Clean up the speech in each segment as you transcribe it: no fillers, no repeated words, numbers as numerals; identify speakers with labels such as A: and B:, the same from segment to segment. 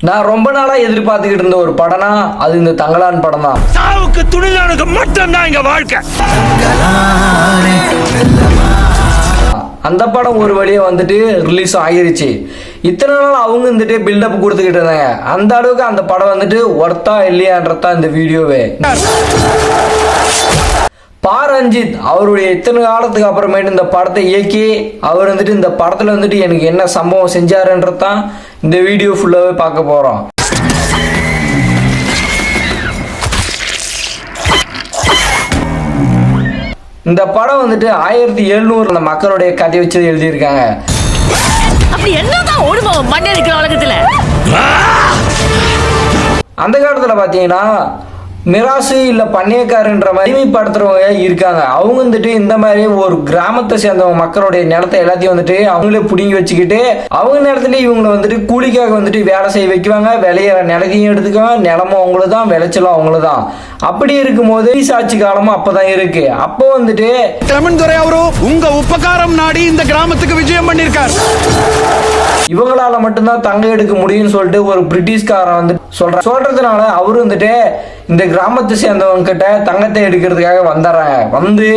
A: நான் ரொம்ப நாளா எதிர்பார்த்துக்கிட்டு இருந்த ஒரு படம்னா அது இந்த தங்கலான் படம் தான்.
B: சாவுக்கு துணிஞ்சவனுக்கு மட்டும்தான் இங்க வாழ்க்கை.
A: அந்த படம் ஒரு வழியா வந்துட்டு ரிலீஸ் ஆகிருச்சு. இத்தனை நாள் அவங்க வந்துட்டு பில்டப் கொடுத்துக்கிட்டு இருந்தாங்க. அந்த அளவுக்கு அந்த படம் வந்துட்டு ஒர்த்தா இல்லையான்றதான் இந்த வீடியோவே. ரஞ்சித் அவருடைய இத்தனை காலத்துக்கு அப்புறமேட்டு இந்த படத்தை இயக்கி அவர் வந்துட்டு இந்த படத்துல வந்துட்டு எனக்கு என்ன சம்பவம் செஞ்சாருன்றதான் இந்த வீடியோ ஃபுல்லாவே பார்க்க போறோம். இந்த படம் வந்துட்டு 1700 அந்த மக்களுடைய கதை வச்சு எழுதியிருக்காங்க. அந்த காலத்துல பாத்தீங்கன்னா மிராசு இல்ல பண்ணையக்காரன்ற மாதிரி படுத்துறவங்க இருக்காங்க. அவங்க வந்துட்டு இந்த மாதிரி ஒரு கிராமத்தை சேர்ந்தவங்க மக்களுடைய நிலத்தை எல்லாத்தையும் வந்துட்டு அவங்களே புடுங்கி வச்சுக்கிட்டு அவங்க நிலத்துல இவங்களை வந்துட்டு கூலிக்காக வந்துட்டு வேலை செய்ய வைக்குவாங்க. விளையிற நிலத்தையும் எடுத்துக்குவாங்க. நிலமும் அவங்களுக்கு தான், விளைச்சலும் அவங்களுக்கு தான். அப்படி இருக்கும்போது சாட்சி காலமும் அப்பதான் இருக்கு. அப்போ வந்துட்டு
B: கிளமன்துரை அவரு உங்க உபகாரம் நாடி இந்த கிராமத்துக்கு விஜயம் பண்ணிருக்கார்.
A: இவங்களால மட்டும்தான் தங்கம் எடுக்க முடியும்னு சொல்லிட்டு ஒரு பிரிட்டிஷ்காரன் வந்து சொல்றதுனால அவரு வந்துட்டு இந்த கிராமத்தை சேர்ந்தவங்க கிட்ட தங்கத்தை எடுக்கிறதுக்காக வந்துடுறாங்க. வந்து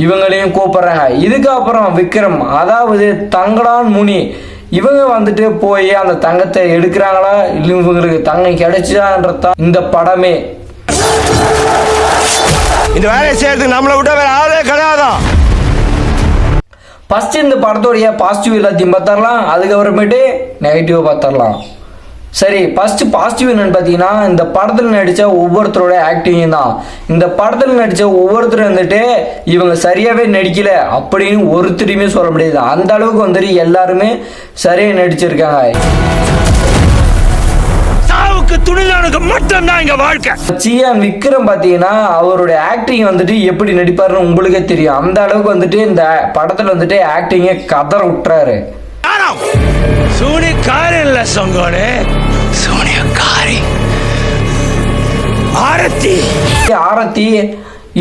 A: இவங்களையும் கூப்பிடுறாங்க. இதுக்கப்புறம் விக்ரம், அதாவது தங்கலான் முனி, இவங்க வந்துட்டு போய் அந்த தங்கத்தை எடுக்கிறாங்களா இல்லை இவங்களுக்கு தங்கம் கிடைச்சான்றதான் இந்த படமே.
B: இந்த வேலையை செய்யறதுக்கு நம்மளை விட்ட வேற ஆளே கிடையாதான்.
A: ஃபர்ஸ்ட் இந்த படத்தோடைய பாசிட்டிவ் எல்லாத்தையும் பார்த்தரலாம், அதுக்கப்புறமேட்டு நெகட்டிவ் பார்த்தரலாம். சரி, ஃபர்ஸ்ட் பாசிட்டிவ் என்னன்னு பார்த்தீங்கன்னா இந்த படத்தில் நடித்த ஒவ்வொருத்தரோட ஆக்டிங் தான். இந்த படத்தில் நடித்த ஒவ்வொருத்தரும் வந்துட்டு இவங்க சரியாகவே நடிக்கல அப்படின்னு ஒருத்தரையுமே சொல்ல முடியாது. அந்த அளவுக்கு வந்துட்டு எல்லாருமே சரியாக நடிச்சிருக்காங்க.
B: துணிஞ்சவனுக்கு மட்டும்தான் இங்க வாழ்க்கை.
A: சியான் விக்ரம் பாத்தீங்கன்னா அவருடைய ஆக்டிங் வந்துட்டு எப்படி நடிப்பாருன்னு உங்களுக்கே தெரியும். அந்த அளவுக்கு வந்துட்டு இந்த படத்துல வந்துட்டு ஆக்டிங்க கதற விட்டுறாரு.
B: சூனியக்காரி இல்ல சொங்கோனே, சூனியக்காரி.
A: ஆரத்தி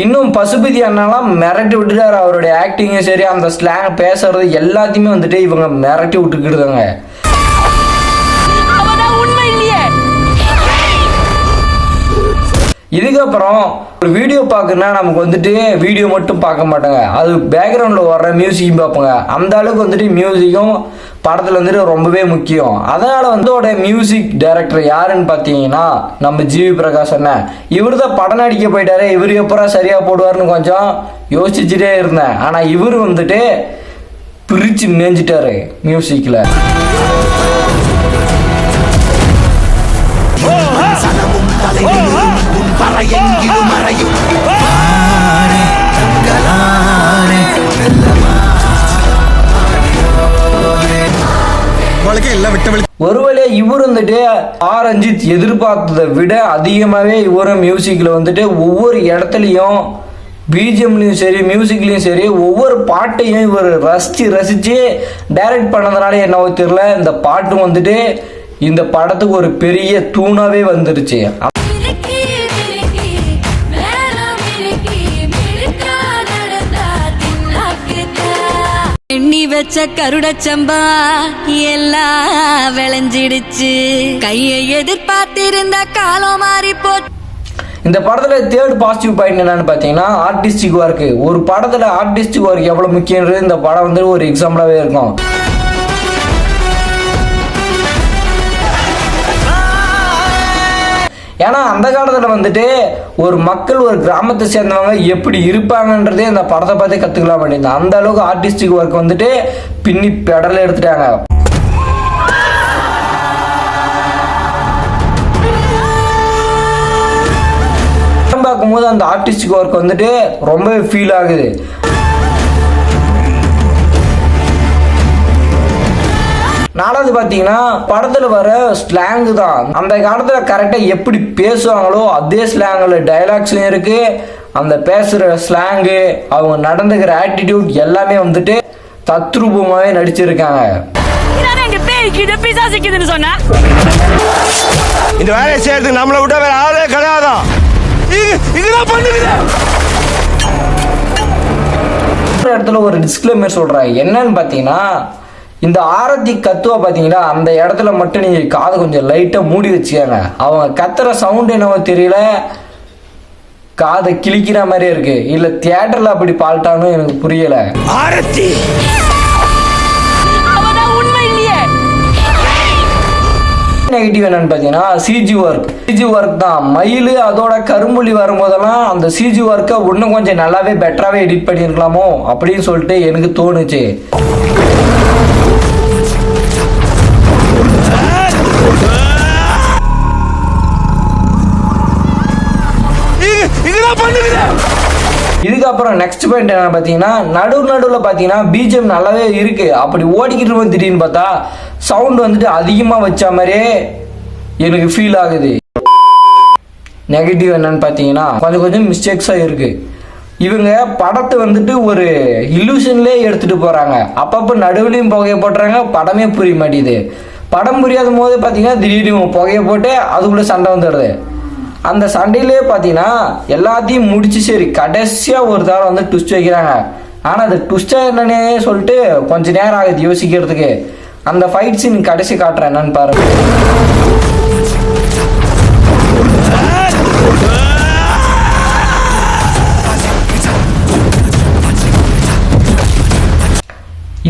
A: இன்னும் பசுபதி அண்ணாலாம் மிரட்டி விட்டுட்டாரு. அவருடைய ஆக்டிங்கும் சரி, அந்த ஸ்லாங் பேசுறது எல்லாத்தையுமே வந்துட்டு இவங்க மிரட்டி விட்டுக்கிடுதாங்க. இதுக்கப்புறம் ஒரு வீடியோ பார்க்கணும்னா நமக்கு வந்துட்டு வீடியோ மட்டும் பார்க்க மாட்டாங்க, அது பேக்ரவுண்டில் வர்ற மியூசிக்கும் பார்ப்பாங்க. அந்த அளவுக்கு வந்துட்டு மியூசிக்கும் படத்தில் வந்துட்டு ரொம்பவே முக்கியம். அதனால் வந்து மியூசிக் டைரக்டர் யாருன்னு பார்த்தீங்கன்னா நம்ம ஜிவி பிரகாஷ் அண்ணன். இவர் தான் படம் நடிக்க போயிட்டாரு. இவர் எப்பறம் சரியாக போடுவார்னு கொஞ்சம் யோசிச்சுட்டே இருந்தேன். ஆனால் இவர் வந்துட்டு பிரித்து மேய்ஞ்சிட்டாரு மியூசிக்கில். ஒருவேளை இவர் வந்துட்டு ரஞ்சித் எதிர்பார்த்ததை விட அதிகமாகவே இவரும் மியூசிக்கில் வந்துட்டு ஒவ்வொரு இடத்துலையும் பிஜிஎம்லையும் சரி மியூசிக்லையும் சரி ஒவ்வொரு பாட்டையும் இவர் ரசித்து டைரக்ட் பண்ணதுனால என்னவோ தெரியல, இந்த பாட்டும் வந்துட்டு இந்த படத்துக்கு ஒரு பெரிய தூணாவே வந்துருச்சு.
C: எண்ணி வச்ச கருடச்சம்பா எல்லாம் விளைஞ்சிடுச்சு, கையை எதிர்பார்த்திருந்த காலம் மாறி போச்சு.
A: இந்த படத்துல தேர்ட் பாசிட்டிவ் பாயிண்ட் என்னன்னு பாத்தீங்கன்னா ஆர்டிஸ்டிக் ஒர்க். ஒரு படத்துல ஆர்டிஸ்டிக் ஒர்க் எவ்வளவு முக்கியன்றது இந்த படம் வந்து ஒரு எக்ஸாம்பிளாவே இருக்கும். ஏன்னா அந்த காலத்தில் வந்துட்டு ஒரு மக்கள் ஒரு கிராமத்தை சேர்ந்தவங்க எப்படி இருப்பாங்கன்றதே இந்த படத்தை பார்த்தே கற்றுக்கலாம் வேண்டியது. அந்த அளவுக்கு ஆர்டிஸ்டிக் ஒர்க் வந்துட்டு பின்னி பெடல் எடுத்துட்டாங்க. பார்க்கும்போது அந்த ஆர்டிஸ்டிக் ஒர்க் வந்துட்டு ரொம்பவே ஃபீல் ஆகுது. நாலாவது பார்த்தீங்கன்னா படத்தில் வர ஸ்லாங் தான். அந்த காலத்தில் கரெக்டாக எப்படி பேசுவாங்களோ அதே ஸ்லாங்கில் டைலாக்ஸ்லையும் இருக்கு. அந்த பேசுகிற ஸ்லாங்கு, அவங்க நடந்துக்கிற ஆட்டிடியூட் எல்லாமே வந்துட்டு தத்ரூபமாகவே நடிச்சிருக்காங்க.
B: இந்த வேலையை செய்யறதுக்கு நம்மளை விட்ட வேற ஆளே கிடையாதான்.
A: இடத்துல ஒரு டிஸ்க்ளைமர் சொல்றாங்க. என்னன்னு பார்த்தீங்கன்னா இந்த ஆரத்தி கத்துவா பார்த்தீங்களா, அந்த இடத்துல மட்டும் நீங்கள் காதை கொஞ்சம் லைட்டாக மூடி வச்சுக்கோங்க. அவங்க கத்துற சவுண்ட் என்னவோ தெரியல, காதை கிழிக்கிற மாதிரியே இருக்கு. இல்லை தியேட்டரில் அப்படி பால்ட்டான்னு எனக்கு புரியலை.
B: ஆரத்தி
A: நெகட்டிவ் என்னன்னு பார்த்தீங்கன்னா சிஜி ஒர்க் தான். மயில் அதோட கரும்புலி வரும்போதெல்லாம் அந்த சிஜி ஒர்க்கை இன்னும் கொஞ்சம் நல்லாவே பெட்டராகவே எடிட் பண்ணியிருக்கலாமோ அப்படின்னு சொல்லிட்டு எனக்கு தோணுச்சு. இதுக்கப்புறம் நெக்ஸ்ட் பாயிண்ட் என்ன பார்த்தீங்கன்னா, நடுவில் பார்த்தீங்கன்னா பிஜிஎம் நல்லாவே இருக்கு. அப்படி ஓடிக்கிட்டு இருக்கும் திடீர்னு பார்த்தா சவுண்ட் வந்துட்டு அதிகமாக வச்ச மாதிரியே எனக்கு ஃபீல் ஆகுது. நெகட்டிவ் என்னன்னு பார்த்தீங்கன்னா கொஞ்சம் மிஸ்டேக்ஸாக இருக்கு. இவங்க படத்தை வந்துட்டு ஒரு இல்லூஷன்லேயே எடுத்துட்டு போறாங்க. அப்பப்போ நடுவுலையும் புகையை போட்டுறாங்க, படமே புரிய மாட்டேங்குது. படம் புரியாத போது பார்த்தீங்கன்னா திடீர்னு புகையை போட்டு அதுக்குள்ளே சண்டை வந்துடுது. அந்த சண்டையிலே பார்த்தீங்கன்னா எல்லாத்தையும் முடிச்சு சரி கடைசியாக ஒரு தடவை வந்து ட்விஸ்ட் வைக்கிறாங்க. ஆனால் அது ட்விஸ்டாக என்னன்னே சொல்லிட்டு கொஞ்ச நேரம் ஆகுது யோசிக்கிறதுக்கு. அந்த ஃபைட் சீன் கடைசி காட்டுறேன் என்னன்னு பாருங்க.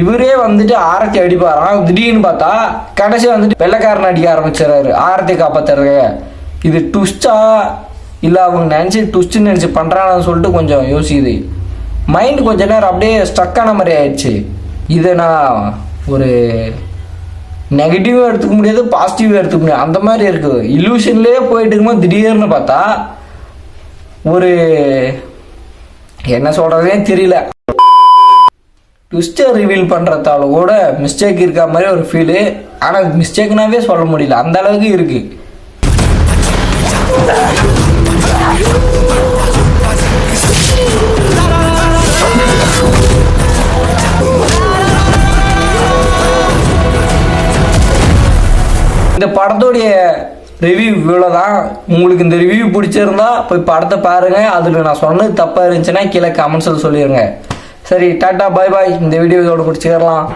A: இவரே வந்துட்டு ஆரத்தி அடிப்பாராம். திடீர்னு பார்த்தா கடைசி வந்துட்டு வெள்ளைக்காரன் அடிக்க ஆரம்பிச்சிடறாரு ஆரத்தி காப்பாத்துறதுக்கு. இது ட்விஸ்டா இல்லை அவங்க நினச்சி ட்விஸ்ட்னு நினச்சி பண்ணுறான்னு சொல்லிட்டு கொஞ்சம் யோசிக்குது. மைண்ட் கொஞ்ச நேரம் அப்படியே ஸ்டக்கான மாதிரி ஆயிடுச்சு. இதை நான் ஒரு நெகட்டிவாக எடுத்துக்க முடியாது, பாசிட்டிவாக எடுத்துக்க முடியாது, அந்த மாதிரி இருக்குது. இல்லூஷன்லேயே போயிட்டு இருக்கும்போது திடீர்னு பார்த்தா ஒரு என்ன சொல்கிறதே தெரியல. ட்விஸ்டை ரிவீல் பண்ணுறதால கூட மிஸ்டேக் இருக்க மாதிரி ஒரு ஃபீலு. ஆனால் மிஸ்டேக்னாவே சொல்ல முடியல, அந்த அளவுக்கு இருக்குது. இந்த படத்துடைய ரிவ்யூ இவ்வளோதான். உங்களுக்கு இந்த ரிவ்யூ பிடிச்சிருந்தா போய் படத்தை பாருங்க. அதில் நான் சொன்னது தப்பாக இருந்துச்சுன்னா கீழே கமெண்ட்ஸில் சொல்லிடுங்க. சரி, டாட்டா பாய் பாய். இந்த வீடியோ இதோட பிடிச்சிடலாம்.